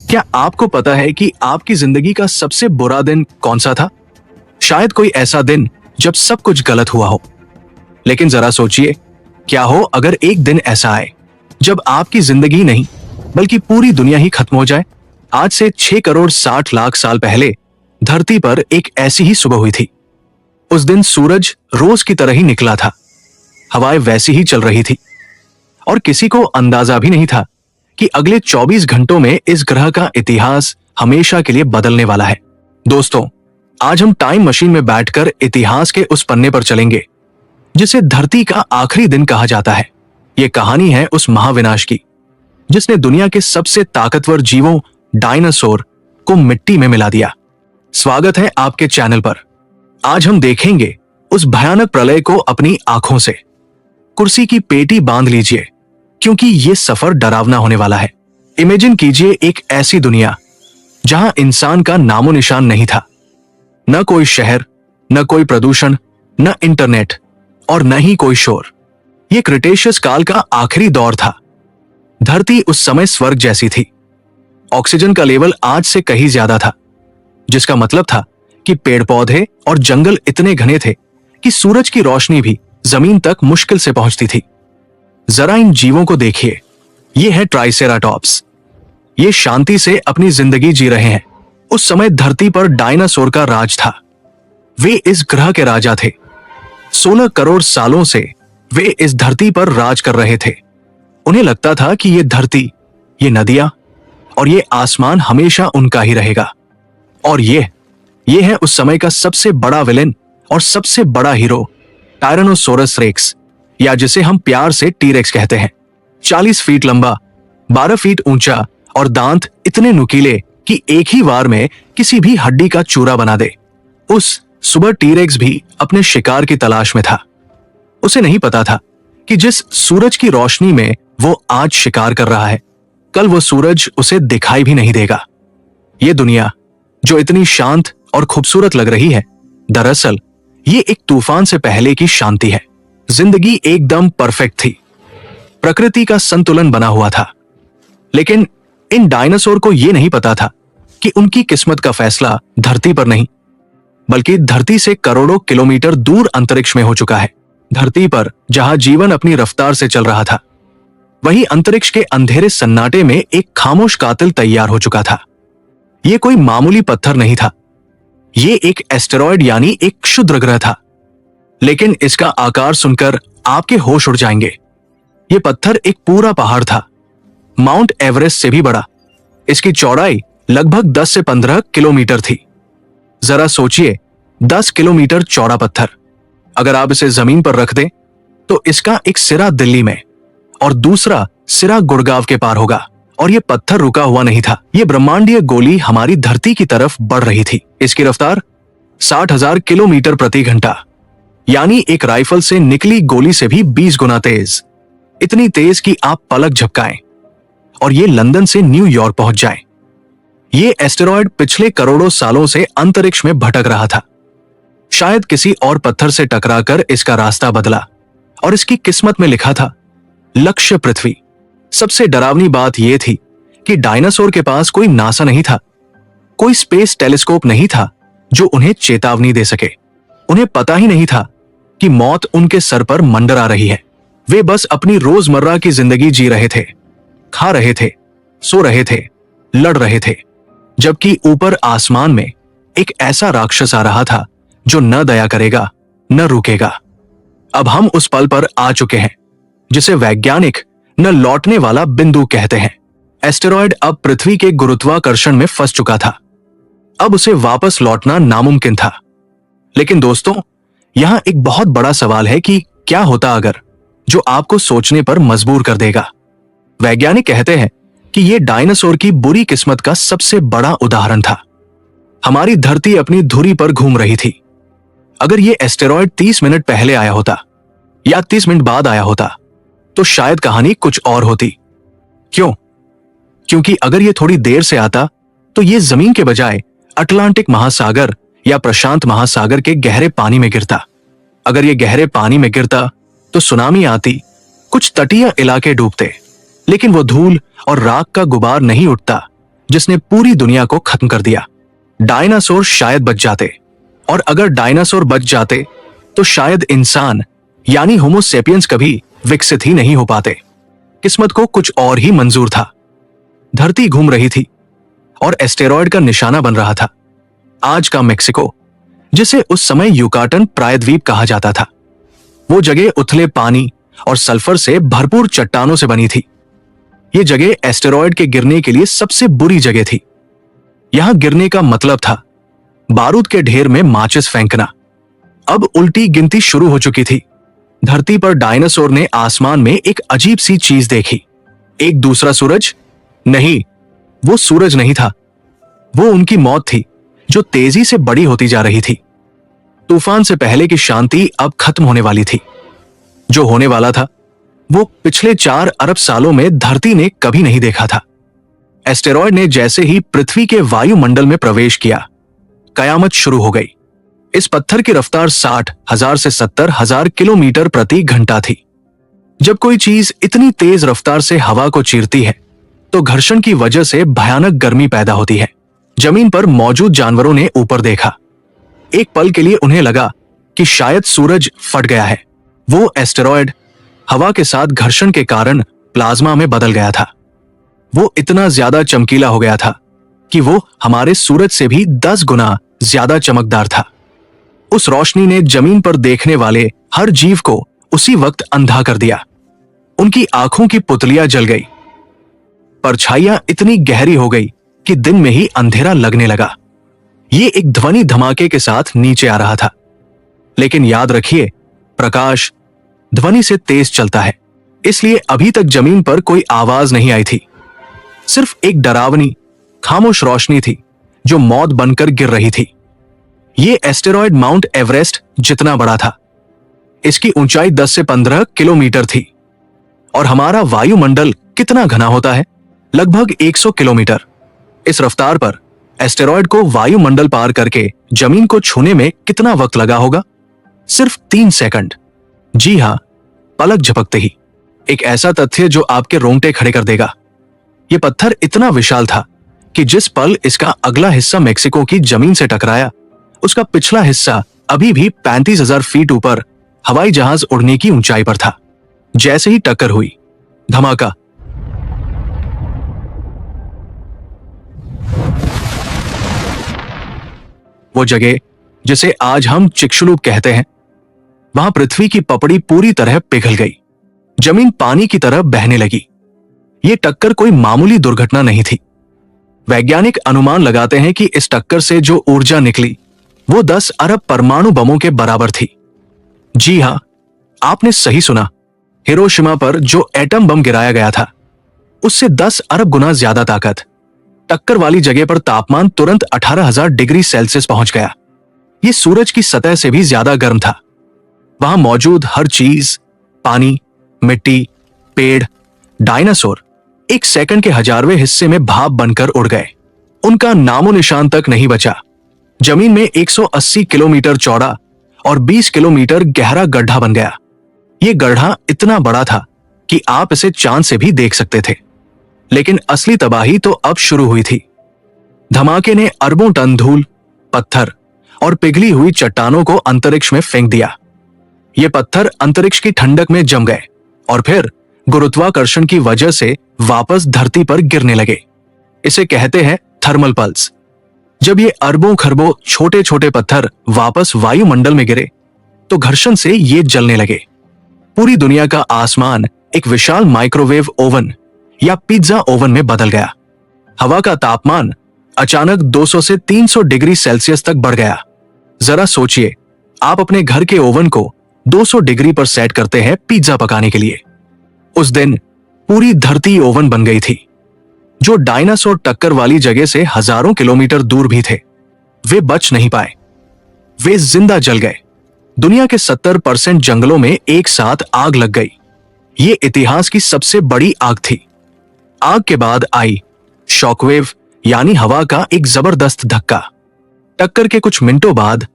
क्या आपको पता है कि आपकी जिंदगी का सबसे बुरा दिन कौन सा था? शायद कोई ऐसा दिन जब सब कुछ गलत हुआ हो। लेकिन जरा सोचिए, क्या हो अगर एक दिन ऐसा आए जब आपकी जिंदगी नहीं बल्कि पूरी दुनिया ही खत्म हो जाए। आज से 6 करोड़ 60 लाख साल पहले धरती पर एक ऐसी ही सुबह हुई थी। उस दिन सूरज रोज की तरह ही निकला था, हवाएं वैसी ही चल रही थी और किसी को अंदाजा भी नहीं था कि अगले 24 घंटों में इस ग्रह का इतिहास हमेशा के लिए बदलने वाला है। दोस्तों, आज हम टाइम मशीन में बैठकर इतिहास के उस पन्ने पर चलेंगे जिसे धरती का आखिरी दिन कहा जाता है। ये कहानी है उस महाविनाश की जिसने दुनिया के सबसे ताकतवर जीवों डायनासोर को मिट्टी में मिला दिया। स्वागत है आपके चैनल पर। आज हम देखेंगे उस भयानक प्रलय को अपनी आंखों से। कुर्सी की पेटी बांध लीजिए क्योंकि ये सफर डरावना होने वाला है। इमेजिन कीजिए एक ऐसी दुनिया जहां इंसान का नामो निशान नहीं था। न कोई शहर, न कोई प्रदूषण, न इंटरनेट और न ही कोई शोर। ये क्रिटेशियस काल का आखिरी दौर था। धरती उस समय स्वर्ग जैसी थी। ऑक्सीजन का लेवल आज से कहीं ज्यादा था, जिसका मतलब था कि पेड़ पौधे और जंगल इतने घने थे कि सूरज की रोशनी भी जमीन तक मुश्किल से पहुंचती थी। जरा इन जीवों को देखिए। ये है ट्राइसेराटॉप्स। ये शांति से अपनी जिंदगी जी रहे हैं। उस समय धरती पर डायनासोर का राज था। वे इस ग्रह के राजा थे। 16 करोड़ सालों से वे इस धरती पर राज कर रहे थे। उन्हें लगता था कि ये धरती, ये नदियां और ये आसमान हमेशा उनका ही रहेगा। और ये है उस समय का सबसे बड़ा विलेन और सबसे बड़ा हीरो, टायरानोसोरस रेक्स, या जिसे हम प्यार से टीरेक्स कहते हैं। 40 फीट लंबा, 12 फीट ऊंचा और दांत इतने नुकीले कि एक ही वार में किसी भी हड्डी का चूरा बना दे। उस सुबह टीरेक्स भी अपने शिकार की तलाश में था। उसे नहीं पता था कि जिस सूरज की रोशनी में वो आज शिकार कर रहा है, कल वो सूरज उसे दिखाई भी नहीं देगा। ये दुनिया जो इतनी शांत और खूबसूरत लग रही है, दरअसल ये एक तूफान से पहले की शांति है। जिंदगी एकदम परफेक्ट थी। प्रकृति का संतुलन बना हुआ था। लेकिन इन डायनासोर को यह नहीं पता था कि उनकी किस्मत का फैसला धरती पर नहीं बल्कि धरती से करोड़ों किलोमीटर दूर अंतरिक्ष में हो चुका है। धरती पर जहां जीवन अपनी रफ्तार से चल रहा था, वहीं अंतरिक्ष के अंधेरे सन्नाटे में एक खामोश कातिल तैयार हो चुका था। यह कोई मामूली पत्थर नहीं था। ये एक एस्टेरॉयड यानी एक क्षुद्र ग्रह था। लेकिन इसका आकार सुनकर आपके होश उड़ जाएंगे। यह पत्थर एक पूरा पहाड़ था, माउंट एवरेस्ट से भी बड़ा। इसकी चौड़ाई लगभग 10 से 15 किलोमीटर थी। जरा सोचिए, 10 किलोमीटर चौड़ा पत्थर। अगर आप इसे जमीन पर रख दें तो इसका एक सिरा दिल्ली में और दूसरा सिरा गुड़गांव के पार होगा। और यह पत्थर रुका हुआ नहीं था। यह ब्रह्मांडीय गोली हमारी धरती की तरफ बढ़ रही थी। इसकी रफ्तार 60,000 किलोमीटर प्रति घंटा, यानी एक राइफल से निकली गोली से भी 20 गुना तेज। इतनी तेज कि आप पलक झपकाएं और ये लंदन से न्यूयॉर्क पहुंच जाए। ये एस्टेरॉयड पिछले करोड़ों सालों से अंतरिक्ष में भटक रहा था। शायद किसी और पत्थर से टकराकर इसका रास्ता बदला और इसकी किस्मत में लिखा था लक्ष्य पृथ्वी। सबसे डरावनी बात यह थी कि डायनासोर के पास कोई नासा नहीं था, कोई स्पेस टेलीस्कोप नहीं था जो उन्हें चेतावनी दे सके। उन्हें पता ही नहीं था कि मौत उनके सर पर मंडरा रही है। वे बस अपनी रोजमर्रा की जिंदगी जी रहे थे, खा रहे थे, सो रहे थे, लड़ रहे थे, जबकि ऊपर आसमान में एक ऐसा राक्षस आ रहा था जो न दया करेगा न रुकेगा। अब हम उस पल पर आ चुके हैं जिसे वैज्ञानिक न लौटने वाला बिंदु कहते हैं। एस्टेरॉयड अब पृथ्वी के गुरुत्वाकर्षण में फंस चुका था। अब उसे वापस लौटना नामुमकिन था। लेकिन दोस्तों, यहां एक बहुत बड़ा सवाल है कि क्या होता अगर, जो आपको सोचने पर मजबूर कर देगा। वैज्ञानिक कहते हैं कि यह डायनासोर की बुरी किस्मत का सबसे बड़ा उदाहरण था। हमारी धरती अपनी धुरी पर घूम रही थी। अगर यह एस्टेरॉयड 30 मिनट पहले आया होता या 30 मिनट बाद आया होता तो शायद कहानी कुछ और होती। क्यों? क्योंकि अगर यह थोड़ी देर से आता तो यह जमीन के बजाय अटलांटिक महासागर या प्रशांत महासागर के गहरे पानी में गिरता। अगर यह गहरे पानी में गिरता तो सुनामी आती, कुछ तटीय इलाके डूबते। लेकिन वो धूल और राख का गुबार नहीं उठता जिसने पूरी दुनिया को खत्म कर दिया। डायनासोर शायद बच जाते, और अगर डायनासोर बच जाते तो शायद इंसान यानी होमो सेपियंस कभी विकसित ही नहीं हो पाते। किस्मत को कुछ और ही मंजूर था। धरती घूम रही थी और एस्टेरॉयड का निशाना बन रहा था। आज का मेक्सिको, जिसे उस समय युकाटन प्रायद्वीप कहा जाता था, वो जगह उथले पानी और सल्फर से भरपूर चट्टानों से बनी थी। ये जगह एस्टेरॉयड के गिरने के लिए सबसे बुरी जगह थी। यहां गिरने का मतलब था बारूद के ढेर में माचिस फेंकना। अब उल्टी गिनती शुरू हो चुकी थी। धरती पर डायनासोर ने आसमान में एक अजीब सी चीज देखी। एक दूसरा सूरज? नहीं, वो सूरज नहीं था। वो उनकी मौत थी, जो तेजी से बड़ी होती जा रही थी। तूफान से पहले की शांति अब खत्म होने वाली थी। जो होने वाला था वो पिछले 4 अरब सालों में धरती ने कभी नहीं देखा था। एस्टेरॉयड ने जैसे ही पृथ्वी के वायुमंडल में प्रवेश किया, कयामत शुरू हो गई। इस पत्थर की रफ्तार 60,000 से 70,000 किलोमीटर प्रति घंटा थी। जब कोई चीज इतनी तेज रफ्तार से हवा को चीरती है तो घर्षण की वजह से भयानक गर्मी पैदा होती है। जमीन पर मौजूद जानवरों ने ऊपर देखा। एक पल के लिए उन्हें लगा कि शायद सूरज फट गया है। वो एस्टेरॉयड हवा के साथ घर्षण के कारण प्लाज्मा में बदल गया था। वो इतना ज्यादा चमकीला हो गया था कि वो हमारे सूरज से भी 10 गुना ज्यादा चमकदार था। उस रोशनी ने जमीन पर देखने वाले हर जीव को उसी वक्त अंधा कर दिया। उनकी आंखों की पुतलियां जल गई। परछाइयां इतनी गहरी हो गई कि दिन में ही अंधेरा लगने लगा। ये एक ध्वनि धमाके के साथ नीचे आ रहा था। लेकिन याद रखिए, प्रकाश ध्वनि से तेज चलता है, इसलिए अभी तक जमीन पर कोई आवाज नहीं आई थी। सिर्फ एक डरावनी, खामोश रोशनी थी जो मौत बनकर गिर रही थी। ये एस्टेरॉयड माउंट एवरेस्ट जितना बड़ा था। इसकी ऊंचाई 10 से 15 किलोमीटर थी। और हमारा वायुमंडल कितना घना होता है? लगभग 100 किलोमीटर। इस रफ्तार पर एस्टेरॉयड को वायुमंडल पार करके जमीन को छूने में कितना वक्त लगा होगा? सिर्फ 3 सेकंड। जी हां, पलक झपकते ही। एक ऐसा तथ्य जो आपके रोंगटे खड़े कर देगा। यह पत्थर इतना विशाल था कि जिस पल इसका अगला हिस्सा मेक्सिको की जमीन से टकराया, उसका पिछला हिस्सा अभी भी 35,000 फीट ऊपर हवाई जहाज उड़ने की ऊंचाई पर था। जैसे ही टक्कर हुई, धमाका। वो जगह जिसे आज हम चिकशुलूप कहते हैं, वहां पृथ्वी की पपड़ी पूरी तरह पिघल गई। जमीन पानी की तरह बहने लगी। यह टक्कर कोई मामूली दुर्घटना नहीं थी। वैज्ञानिक अनुमान लगाते हैं कि इस टक्कर से जो ऊर्जा निकली वो 10 अरब परमाणु बमों के बराबर थी। जी हां, आपने सही सुना। हिरोशिमा पर जो एटम बम गिराया गया था, उससे 10 अरब गुना ज्यादा ताकत। टक्कर वाली जगह पर तापमान तुरंत 18,000 डिग्री सेल्सियस पहुंच गया। यह सूरज की सतह से भी ज्यादा गर्म था। वहां मौजूद हर चीज, पानी, मिट्टी, पेड़, डायनासोर, एक सेकंड के 1000वें हिस्से में भाप बनकर उड़ गए। उनका नामो निशान तक नहीं बचा। जमीन में 180 किलोमीटर चौड़ा और 20 किलोमीटर गहरा गड्ढा बन गया। यह गड्ढा इतना बड़ा था कि आप इसे चांद से भी देख सकते थे। लेकिन असली तबाही तो अब शुरू हुई थी। धमाके ने अरबों टन धूल, पत्थर और पिघली हुई चट्टानों को अंतरिक्ष में फेंक दिया। ये पत्थर अंतरिक्ष की ठंडक में जम गए और फिर गुरुत्वाकर्षण की वजह से वापस धरती पर गिरने लगे। इसे कहते हैं थर्मल पल्स। जब ये अरबों खरबों छोटे छोटे पत्थर वापस वायुमंडल में गिरे तो घर्षण से ये जलने लगे। पूरी दुनिया का आसमान एक विशाल माइक्रोवेव ओवन या पिज्जा ओवन में बदल गया। हवा का तापमान अचानक 200 से 300 डिग्री सेल्सियस तक बढ़ गया। जरा सोचिए, आप अपने घर के ओवन को 200 डिग्री पर सेट करते हैं पिज्जा पकाने के लिए। उस दिन पूरी धरती ओवन बन गई थी। जो डायनासोर टक्कर वाली जगह से हजारों किलोमीटर दूर भी थे, वे बच नहीं पाए। वे जिंदा जल गए। दुनिया के 70% जंगलों में एक साथ आग लग गई। ये इतिहास की सबसे बड़ी आग थी। आग के बाद आई शॉकवेव, यानी हवा का एक जबरदस्त धक्का। टक्कर के कुछ मिनटों बाद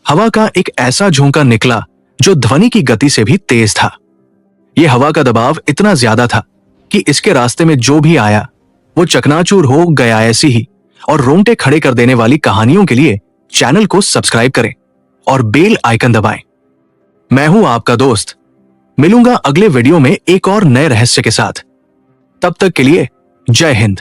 हवा का एक ऐसा झोंका निकला जो ध्वनि की गति से भी तेज था। यह हवा का दबाव इतना ज्यादा था कि इसके रास्ते में जो भी आया वो चकनाचूर हो गया ऐसी ही और रोंगटे खड़े कर देने वाली कहानियों के लिए चैनल को सब्सक्राइब करें और बेल आइकन दबाएं। मैं हूं आपका दोस्त, मिलूंगा अगले वीडियो में एक और नए रहस्य के साथ। तब तक के लिए जय हिंद।